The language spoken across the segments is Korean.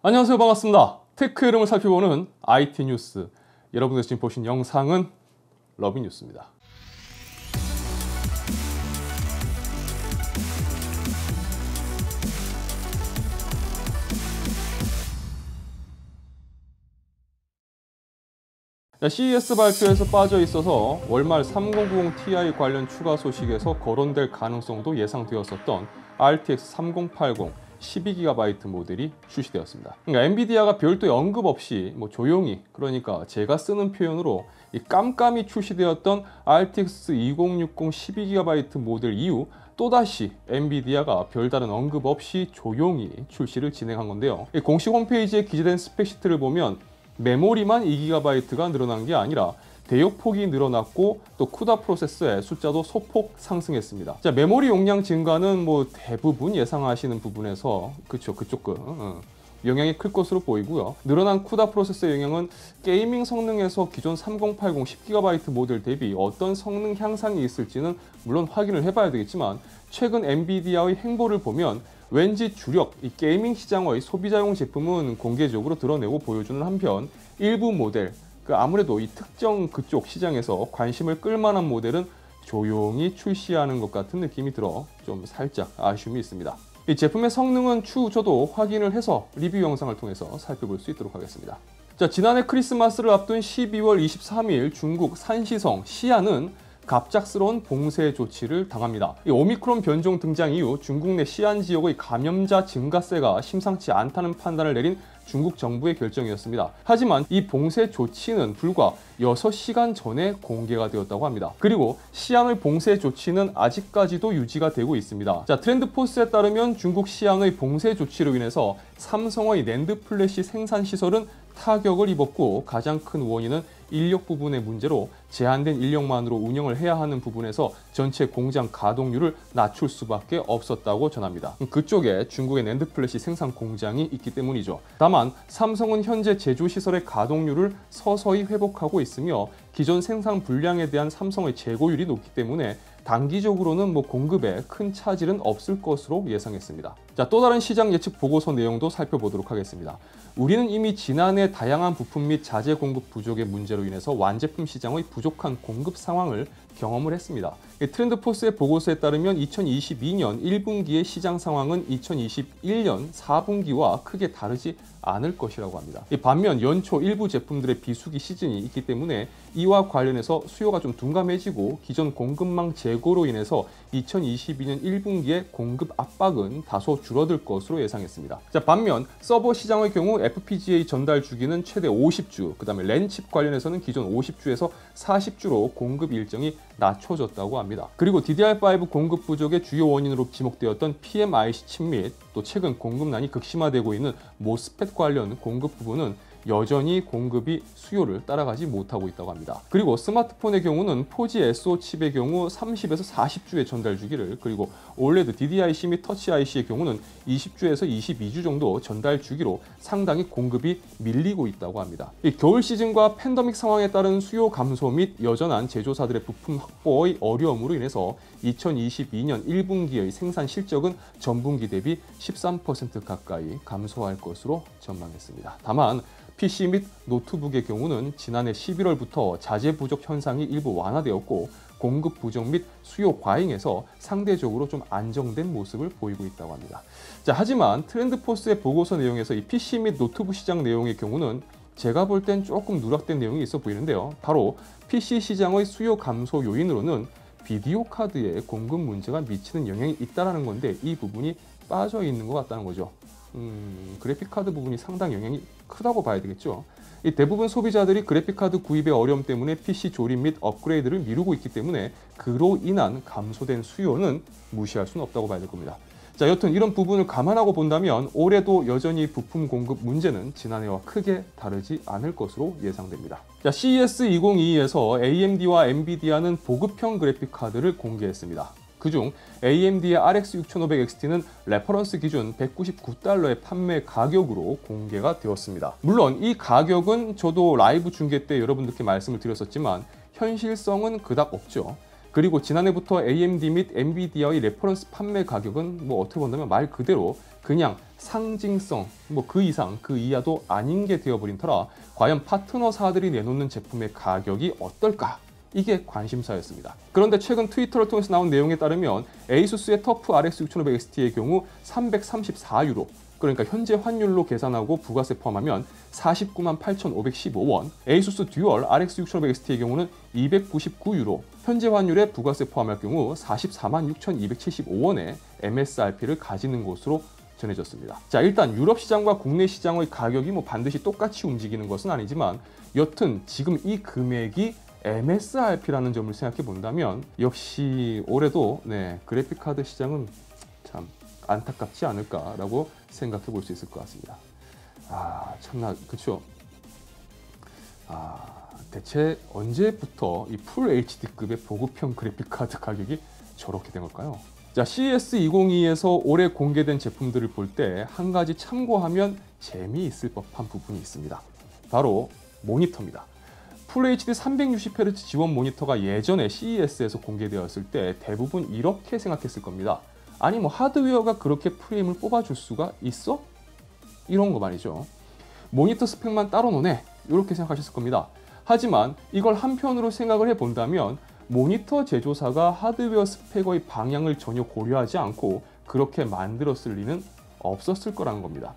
안녕하세요, 반갑습니다. 테크 흐름을 살펴보는 IT 뉴스. 여러분들 지금 보신 영상은 러비뉴스입니다. CES 발표에서 빠져 있어서 월말 3090 Ti 관련 추가 소식에서 거론될 가능성도 예상되었었던 RTX 3080 12GB 모델이 출시되었습니다. 그러니까 엔비디아가 별도의 언급 없이 조용히, 그러니까 제가 쓰는 표현으로 깜깜이 출시되었던 RTX 2060 12GB 모델 이후 또다시 엔비디아가 별다른 언급 없이 조용히 출시를 진행한 건데요. 공식 홈페이지에 기재된 스펙 시트를 보면 메모리만 2GB가 늘어난 게 아니라 대역폭이 늘어났고 또 쿠다 프로세서의 숫자도 소폭 상승했습니다. 자, 메모리 용량 증가는 대부분 예상하시는 부분에서 그쪽 영향이 클 것으로 보이고요. 늘어난 쿠다 프로세서 영향은 게이밍 성능에서 기존 3080 10GB 모델 대비 어떤 성능 향상이 있을지는 물론 확인을 해봐야 되겠지만 최근 엔비디아의 행보를 보면 왠지 주력 게이밍 시장의 소비자용 제품은 공개적으로 드러내고 보여주는 한편 일부 모델, 아무래도 이 특정 그쪽 시장에서 관심을 끌만한 모델은 조용히 출시하는 것 같은 느낌이 들어 좀 살짝 아쉬움이 있습니다. 이 제품의 성능은 추후 저도 확인을 해서 리뷰 영상을 통해서 살펴볼 수 있도록 하겠습니다. 자, 지난해 크리스마스를 앞둔 12월 23일 중국 산시성 시안은 갑작스러운 봉쇄 조치를 당합니다. 이 오미크론 변종 등장 이후 중국 내 시안 지역의 감염자 증가세가 심상치 않다는 판단을 내린 중국 정부의 결정이었습니다. 하지만 이 봉쇄 조치는 불과 6시간 전에 공개가 되었다고 합니다. 그리고 시안의 봉쇄 조치는 아직까지도 유지가 되고 있습니다. 자, 트렌드포스에 따르면 중국 시안의 봉쇄 조치로 인해서 삼성의 낸드 플래시 생산 시설은 타격을 입었고 가장 큰 원인은 인력 부분의 문제로 제한된 인력만으로 운영을 해야 하는 부분에서 전체 공장 가동률을 낮출 수밖에 없었다고 전합니다. 그쪽에 중국의 낸드 플래시 생산 공장이 있기 때문이죠. 다만 삼성은 현재 제조시설의 가동률을 서서히 회복하고 있으며 기존 생산 분량에 대한 삼성의 재고율이 높기 때문에 단기적으로는 공급에 큰 차질은 없을 것으로 예상했습니다. 자, 또 다른 시장 예측 보고서 내용도 살펴보도록 하겠습니다. 우리는 이미 지난해 다양한 부품 및 자재 공급 부족의 문제로 인해서 완제품 시장의 부족한 공급 상황을 경험을 했습니다. 트렌드포스의 보고서에 따르면 2022년 1분기의 시장 상황은 2021년 4분기와 크게 다르지 않을 것이라고 합니다. 반면 연초 일부 제품들의 비수기 시즌이 있기 때문에 이와 관련해서 수요가 좀 둔감해지고 기존 공급망 재고로 인해서 2022년 1분기의 공급 압박은 다소 줄어들 것으로 예상했습니다. 자, 반면 서버 시장의 경우 FPGA 전달 주기는 최대 50주, 그 다음에 랜칩 관련해서는 기존 50주에서 40주로 공급 일정이 낮춰졌다고 합니다. 그리고 DDR5 공급 부족의 주요 원인으로 지목되었던 PMIC 칩 및 또 최근 공급난이 극심화되고 있는 모스펫 관련 공급 부분은 여전히 공급이 수요를 따라가지 못하고 있다고 합니다. 그리고 스마트폰의 경우는 4G SO 칩의 경우 30에서 40주의 전달 주기를, 그리고 OLED DDIC 및 터치 IC의 경우는 20주에서 22주 정도 전달 주기로 상당히 공급이 밀리고 있다고 합니다. 이 겨울 시즌과 팬데믹 상황에 따른 수요 감소 및 여전한 제조사들의 부품 확보의 어려움으로 인해서 2022년 1분기의 생산 실적은 전분기 대비 13% 가까이 감소할 것으로 전망했습니다. 다만 PC 및 노트북의 경우는 지난해 11월부터 자재 부족 현상이 일부 완화되었고 공급 부족 및 수요 과잉에서 상대적으로 좀 안정된 모습을 보이고 있다고 합니다. 자, 하지만 트렌드포스의 보고서 내용에서 이 PC 및 노트북 시장 내용의 경우는 제가 볼 땐 조금 누락된 내용이 있어 보이는데요. 바로 PC 시장의 수요 감소 요인으로는 비디오 카드의 공급 문제가 미치는 영향이 있다는 건데 이 부분이 빠져 있는 것 같다는 거죠. 그래픽카드 부분이 상당히 영향이 크다고 봐야 되겠죠. 이 대부분 소비자들이 그래픽카드 구입의 어려움 때문에 PC 조립 및 업그레이드를 미루고 있기 때문에 그로 인한 감소된 수요는 무시할 수는 없다고 봐야 될 겁니다. 자, 여튼 이런 부분을 감안하고 본다면 올해도 여전히 부품 공급 문제는 지난해와 크게 다르지 않을 것으로 예상됩니다. 자, CES 2022에서 AMD와 엔비디아는 보급형 그래픽카드를 공개했습니다. 그중 AMD의 RX 6500 XT는 레퍼런스 기준 $199의 판매 가격으로 공개가 되었습니다. 물론 이 가격은 저도 라이브 중계 때 여러분들께 말씀을 드렸었지만 현실성은 그닥 없죠. 그리고 지난해부터 AMD 및 엔비디아의 레퍼런스 판매 가격은 뭐 어떻게 본다면 말 그대로 그냥 상징성, 뭐 그 이상 그 이하도 아닌 게 되어버린 터라 과연 파트너사들이 내놓는 제품의 가격이 어떨까? 이게 관심사였습니다. 그런데 최근 트위터를 통해서 나온 내용에 따르면 에이수스의 터프 RX 6500XT의 경우 334유로, 그러니까 현재 환율로 계산하고 부가세 포함하면 49만 8,515원, 에이수스 듀얼 RX 6500XT의 경우는 299유로, 현재 환율에 부가세 포함할 경우 44만 6,275원의 MSRP를 가지는 것으로 전해졌습니다. 자, 일단 유럽 시장과 국내 시장의 가격이 뭐 반드시 똑같이 움직이는 것은 아니지만 여튼 지금 이 금액이 MSRP라는 점을 생각해 본다면 역시 올해도 그래픽카드 시장은 참 안타깝지 않을까라고 생각해 볼 수 있을 것 같습니다. 참나, 그쵸? 대체 언제부터 이 풀 HD급의 보급형 그래픽카드 가격이 저렇게 된 걸까요? 자, CES 2022에서 올해 공개된 제품들을 볼 때 한 가지 참고하면 재미있을 법한 부분이 있습니다. 바로 모니터입니다. FHD 360Hz 지원 모니터가 예전에 CES에서 공개되었을 때 대부분 이렇게 생각했을 겁니다. 아니 뭐 하드웨어가 그렇게 프레임을 뽑아줄 수가 있어? 이런 거 말이죠. 모니터 스펙만 따로 노네, 이렇게 생각하셨을 겁니다. 하지만 이걸 한편으로 생각을 해본다면 모니터 제조사가 하드웨어 스펙의 방향을 전혀 고려하지 않고 그렇게 만들었을 리는 없었을 거라는 겁니다.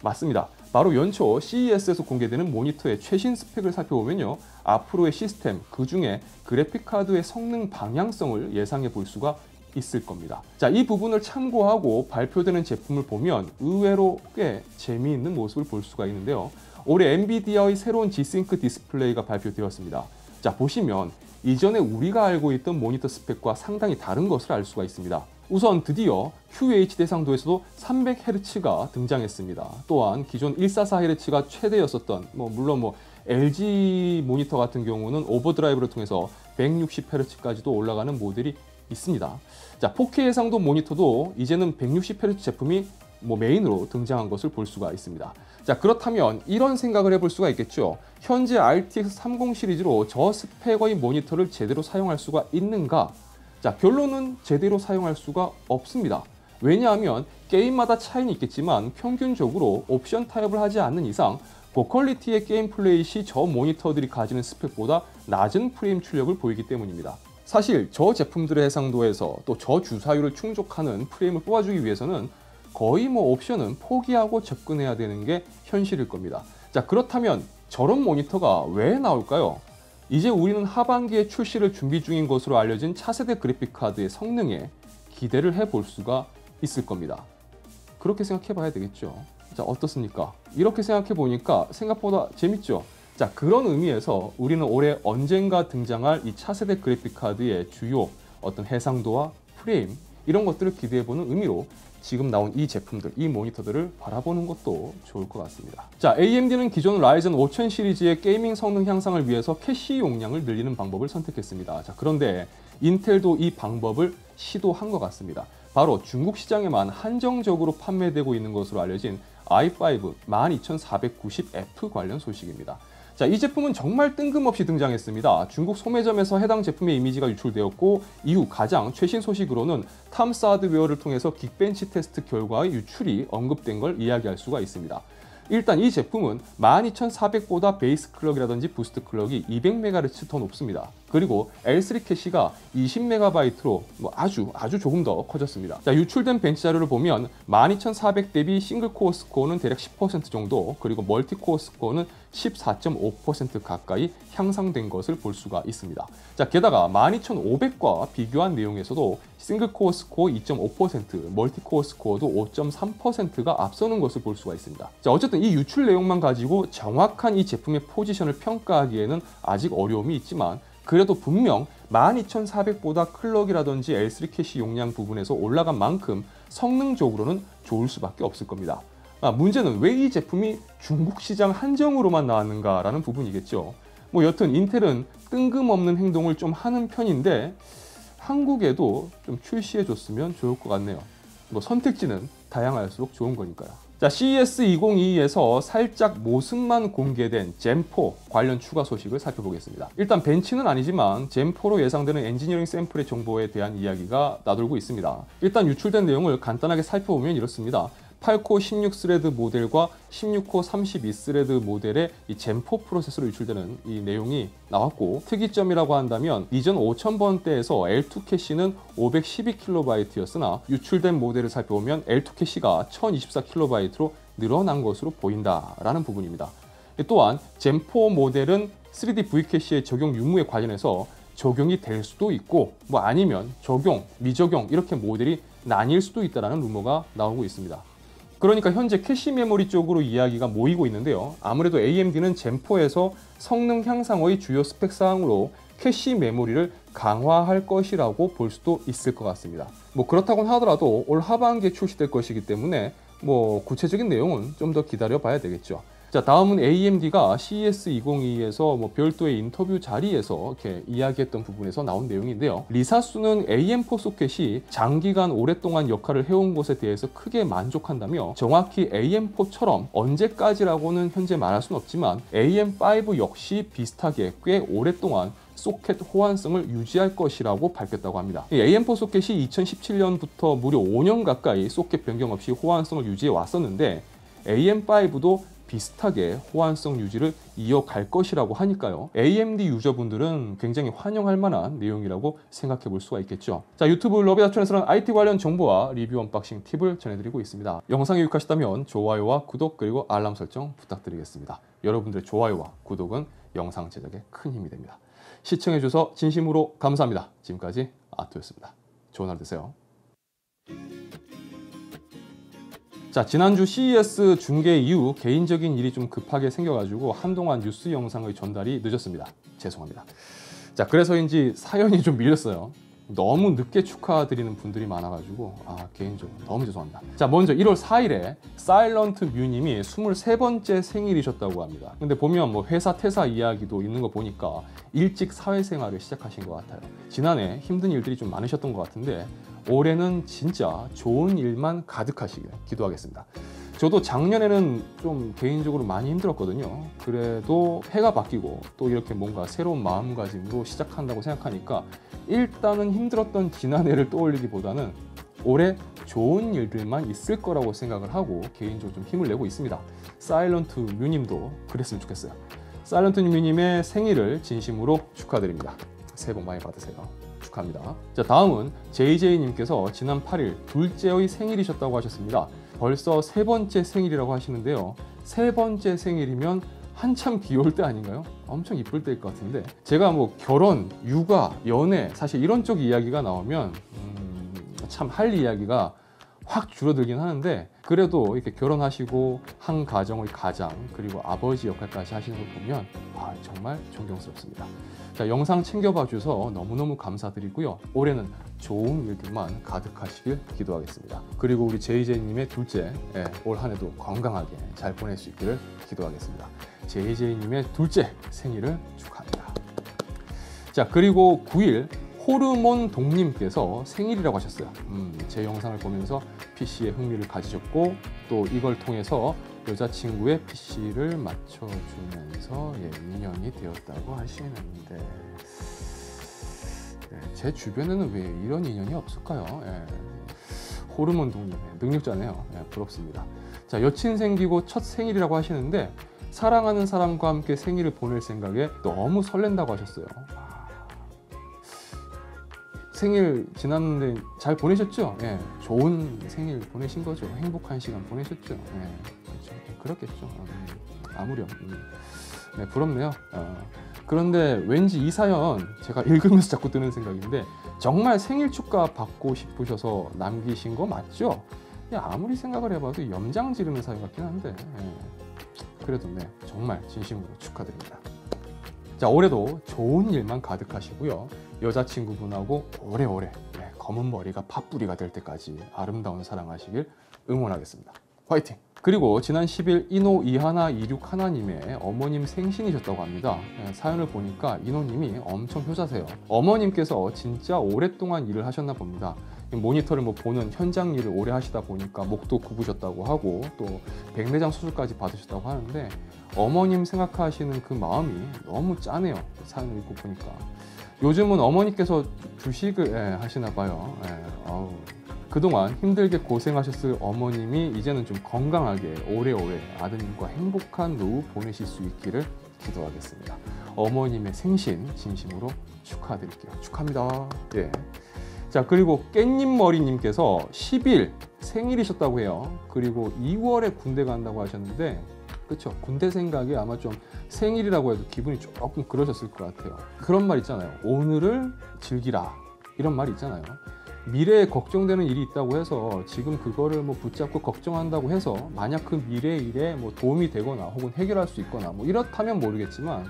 맞습니다. 바로 연초 CES에서 공개되는 모니터의 최신 스펙을 살펴보면요, 앞으로의 시스템, 그 중에 그래픽카드의 성능 방향성을 예상해 볼 수가 있을 겁니다. 자, 이 부분을 참고하고 발표되는 제품을 보면 의외로 꽤 재미있는 모습을 볼 수가 있는데요. 올해 엔비디아의 새로운 G-Sync 디스플레이가 발표되었습니다. 자, 보시면 이전에 우리가 알고 있던 모니터 스펙과 상당히 다른 것을 알 수가 있습니다. 우선 드디어 QHD 해상도에서도 300Hz가 등장했습니다. 또한 기존 144Hz가 최대였었던 물론 LG 모니터 같은 경우는 오버드라이브를 통해서 160Hz까지도 올라가는 모델이 있습니다. 자, 4K 해상도 모니터도 이제는 160Hz 제품이 메인으로 등장한 것을 볼 수가 있습니다. 자, 그렇다면 이런 생각을 해볼 수가 있겠죠. 현재 RTX 30 시리즈로 저 스펙의 모니터를 제대로 사용할 수가 있는가? 자, 결론은 제대로 사용할 수가 없습니다. 왜냐하면 게임마다 차이는 있겠지만 평균적으로 옵션 타협을 하지 않는 이상 고퀄리티의 게임 플레이 시 저 모니터들이 가지는 스펙보다 낮은 프레임 출력을 보이기 때문입니다. 사실 저 제품들의 해상도에서 또 저 주사율을 충족하는 프레임을 뽑아주기 위해서는 거의 옵션은 포기하고 접근해야 되는 게 현실일 겁니다. 자, 그렇다면 저런 모니터가 왜 나올까요? 이제 우리는 하반기에 출시를 준비 중인 것으로 알려진 차세대 그래픽카드의 성능에 기대를 해볼 수가 있을 겁니다. 그렇게 생각해 봐야 되겠죠. 자, 어떻습니까? 이렇게 생각해 보니까 생각보다 재밌죠? 자, 그런 의미에서 우리는 올해 언젠가 등장할 이 차세대 그래픽카드의 주요 어떤 해상도와 프레임, 이런 것들을 기대해보는 의미로 지금 나온 이 제품들, 이 모니터들을 바라보는 것도 좋을 것 같습니다. 자, AMD는 기존 라이젠 5000 시리즈의 게이밍 성능 향상을 위해서 캐시 용량을 늘리는 방법을 선택했습니다. 자, 그런데 인텔도 이 방법을 시도한 것 같습니다. 바로 중국 시장에만 한정적으로 판매되고 있는 것으로 알려진 i5 12490F 관련 소식입니다. 자, 이 제품은 정말 뜬금없이 등장했습니다. 중국 소매점에서 해당 제품의 이미지가 유출되었고 이후 가장 최신 소식으로는 탐스 하드웨어를 통해서 긱벤치 테스트 결과의 유출이 언급된 걸 이야기할 수가 있습니다. 일단 이 제품은 12400보다 베이스 클럭이라든지 부스트 클럭이 200MHz 더 높습니다. 그리고 L3 캐시가 20MB로 아주 조금 더 커졌습니다. 자, 유출된 벤치 자료를 보면 12400 대비 싱글 코어 스코어는 대략 10% 정도, 그리고 멀티 코어 스코어는 14.5% 가까이 향상된 것을 볼 수가 있습니다. 자, 게다가 12500과 비교한 내용에서도 싱글 코어 스코어 2.5%, 멀티 코어 스코어도 5.3%가 앞서는 것을 볼 수가 있습니다. 자, 어쨌든 이 유출 내용만 가지고 정확한 이 제품의 포지션을 평가하기에는 아직 어려움이 있지만 그래도 분명 12400보다 클럭이라든지 L3 캐시 용량 부분에서 올라간 만큼 성능적으로는 좋을 수밖에 없을 겁니다. 문제는 왜 이 제품이 중국 시장 한정으로만 나왔는가라는 부분이겠죠. 여튼 인텔은 뜬금없는 행동을 좀 하는 편인데 한국에도 좀 출시해줬으면 좋을 것 같네요. 선택지는 다양할수록 좋은 거니까요. 자, CES 2022에서 살짝 모습만 공개된 젠4 관련 추가 소식을 살펴보겠습니다. 일단 벤치는 아니지만 젠4로 예상되는 엔지니어링 샘플의 정보에 대한 이야기가 나돌고 있습니다. 일단 유출된 내용을 간단하게 살펴보면 이렇습니다. 8코어 16스레드 모델과 16코어 32스레드 모델의 이 젠4 프로세서로 유출되는 이 내용이 나왔고, 특이점이라고 한다면 이전 5000번대에서 L2 캐시는 512KB였으나 유출된 모델을 살펴보면 L2 캐시가 1024KB로 늘어난 것으로 보인다라는 부분입니다. 또한 젠4 모델은 3D V 캐시의 적용 유무에 관련해서 적용이 될 수도 있고, 뭐 아니면 적용, 미적용 이렇게 모델이 나뉠 수도 있다는 루머가 나오고 있습니다. 그러니까 현재 캐시 메모리 쪽으로 이야기가 모이고 있는데요. 아무래도 AMD는 젠4에서 성능 향상의 주요 스펙 사항으로 캐시 메모리를 강화할 것이라고 볼 수도 있을 것 같습니다. 뭐 그렇다고 하더라도 올 하반기에 출시될 것이기 때문에 뭐 구체적인 내용은 좀 더 기다려 봐야 되겠죠. 자, 다음은 AMD가 CES 2022에서 뭐 별도의 인터뷰 자리에서 이렇게 이야기했던 부분에서 나온 내용인데요. 리사수는 AM4 소켓이 장기간 오랫동안 역할을 해온 것에 대해서 크게 만족한다며, 정확히 AM4처럼 언제까지라고는 현재 말할 수는 없지만 AM5 역시 비슷하게 꽤 오랫동안 소켓 호환성을 유지할 것이라고 밝혔다고 합니다. AM4 소켓이 2017년부터 무려 5년 가까이 소켓 변경 없이 호환성을 유지해 왔었는데, AM5도 비슷하게 호환성 유지를 이어갈 것이라고 하니까요. AMD 유저분들은 굉장히 환영할 만한 내용이라고 생각해 볼 수가 있겠죠. 자, 유튜브 러비다촌에서는 IT 관련 정보와 리뷰 언박싱 팁을 전해드리고 있습니다. 영상이 유익하시다면 좋아요와 구독 그리고 알람 설정 부탁드리겠습니다. 여러분들의 좋아요와 구독은 영상 제작에 큰 힘이 됩니다. 시청해 주셔서 진심으로 감사합니다. 지금까지 아토였습니다. 좋은 하루 되세요. 자, 지난주 CES 중계 이후 개인적인 일이 좀 급하게 생겨가지고 한동안 뉴스 영상의 전달이 늦었습니다. 죄송합니다. 자, 그래서인지 사연이 좀 밀렸어요. 너무 늦게 축하드리는 분들이 많아가지고 개인적으로 너무 죄송합니다. 자, 먼저 1월 4일에 사일런트 뮤님이 23번째 생일이셨다고 합니다. 근데 보면 뭐 회사 퇴사 이야기도 있는 거 보니까 일찍 사회생활을 시작하신 것 같아요. 지난해 힘든 일들이 좀 많으셨던 것 같은데 올해는 진짜 좋은 일만 가득하시길 기도하겠습니다. 저도 작년에는 좀 개인적으로 많이 힘들었거든요. 그래도 해가 바뀌고 또 이렇게 뭔가 새로운 마음가짐으로 시작한다고 생각하니까 일단은 힘들었던 지난해를 떠올리기보다는 올해 좋은 일들만 있을 거라고 생각을 하고 개인적으로 좀 힘을 내고 있습니다. 사일런트 뮤님도 그랬으면 좋겠어요. 사일런트 뮤님의 생일을 진심으로 축하드립니다. 새해 복 많이 받으세요. 축하합니다. 자, 다음은 JJ님께서 지난 8일 둘째의 생일이셨다고 하셨습니다. 벌써 세 번째 생일이라고 하시는데요. 세 번째 생일이면 한참 귀여울 때 아닌가요? 엄청 이쁠 때일 것 같은데, 제가 뭐 결혼, 육아, 연애 사실 이런 쪽 이야기가 나오면 참 할 이야기가 확 줄어들긴 하는데, 그래도 이렇게 결혼하시고 한 가정의 가장 그리고 아버지 역할까지 하시는 걸 보면 정말 존경스럽습니다. 자, 영상 챙겨봐 주셔서 너무너무 감사드리고요. 올해는 좋은 일들만 가득하시길 기도하겠습니다. 그리고 우리 JJ님의 둘째, 올 한 해도 건강하게 잘 보낼 수 있기를 기도하겠습니다. JJ님의 둘째 생일을 축하합니다. 자, 그리고 9일 호르몬 동님께서 생일이라고 하셨어요. 제 영상을 보면서 PC에 흥미를 가지셨고 또 이걸 통해서 여자친구의 PC를 맞춰주면서 인연이 되었다고 하시는데, 제 주변에는 왜 이런 인연이 없을까요? 호르몬 동님 능력자네요. 부럽습니다. 자, 여친 생기고 첫 생일이라고 하시는데 사랑하는 사람과 함께 생일을 보낼 생각에 너무 설렌다고 하셨어요. 생일 지났는데 잘 보내셨죠? 좋은 생일 보내신 거죠. 행복한 시간 보내셨죠? 그렇죠. 그렇겠죠. 아무렴. 부럽네요. 그런데 왠지 이 사연 제가 읽으면서 자꾸 드는 생각인데, 정말 생일 축하 받고 싶으셔서 남기신 거 맞죠? 아무리 생각을 해봐도 염장 지르는 사연 같긴 한데, 그래도 정말 진심으로 축하드립니다. 자, 올해도 좋은 일만 가득하시고요. 여자친구분하고 오래오래 검은 머리가 팥뿌리가 될 때까지 아름다운 사랑하시길 응원하겠습니다. 화이팅! 그리고 지난 10일 이노 이하나 261님의 어머님 생신이셨다고 합니다. 사연을 보니까 이노님이 엄청 효자세요. 어머님께서 진짜 오랫동안 일을 하셨나 봅니다. 모니터를 뭐 보는 현장 일을 오래 하시다 보니까 목도 굽으셨다고 하고 또 백내장 수술까지 받으셨다고 하는데 어머님 생각하시는 그 마음이 너무 짠해요. 사연을 읽고 보니까. 요즘은 어머니께서 주식을 하시나 봐요. 그동안 힘들게 고생하셨을 어머님이 이제는 좀 건강하게 오래오래 아드님과 행복한 노후 보내실 수 있기를 기도하겠습니다. 어머님의 생신 진심으로 축하드릴게요. 축하합니다. 예. 자, 그리고 깻잎머리님께서 10일 생일이셨다고 해요. 그리고 2월에 군대 간다고 하셨는데, 그렇죠. 군대 생각에 아마 좀 생일이라고 해도 기분이 조금 그러셨을 것 같아요. 그런 말 있잖아요. 오늘을 즐기라. 이런 말 있잖아요. 미래에 걱정되는 일이 있다고 해서 지금 그거를 뭐 붙잡고 걱정한다고 해서 만약 그 미래의 일에 뭐 도움이 되거나 혹은 해결할 수 있거나 뭐 이렇다면 모르겠지만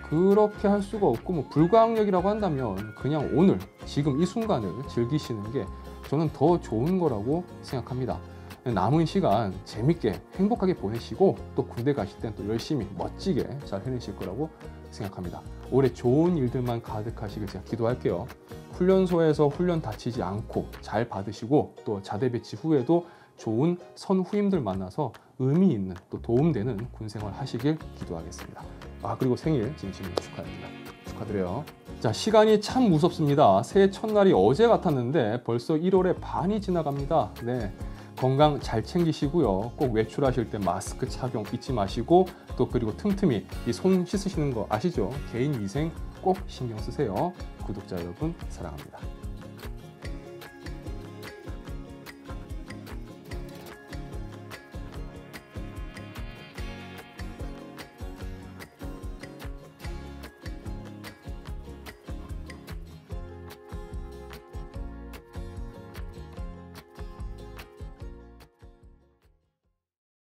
그렇게 할 수가 없고 뭐 불가항력이라고 한다면 그냥 오늘 지금 이 순간을 즐기시는 게 저는 더 좋은 거라고 생각합니다. 남은 시간 재밌게 행복하게 보내시고 또 군대 가실 땐 또 열심히 멋지게 잘 해내실 거라고 생각합니다. 올해 좋은 일들만 가득하시길 제가 기도할게요. 훈련소에서 훈련 다치지 않고 잘 받으시고 또 자대 배치 후에도 좋은 선후임들 만나서 의미 있는 또 도움되는 군생활 하시길 기도하겠습니다. 그리고 생일 진심으로 축하합니다. 축하드려요. 자, 시간이 참 무섭습니다. 새해 첫날이 어제 같았는데 벌써 1월의 반이 지나갑니다. 네. 건강 잘 챙기시고요. 꼭 외출하실 때 마스크 착용 잊지 마시고 또 그리고 틈틈이 이 손 씻으시는 거 아시죠? 개인 위생 꼭 신경 쓰세요. 구독자 여러분 사랑합니다.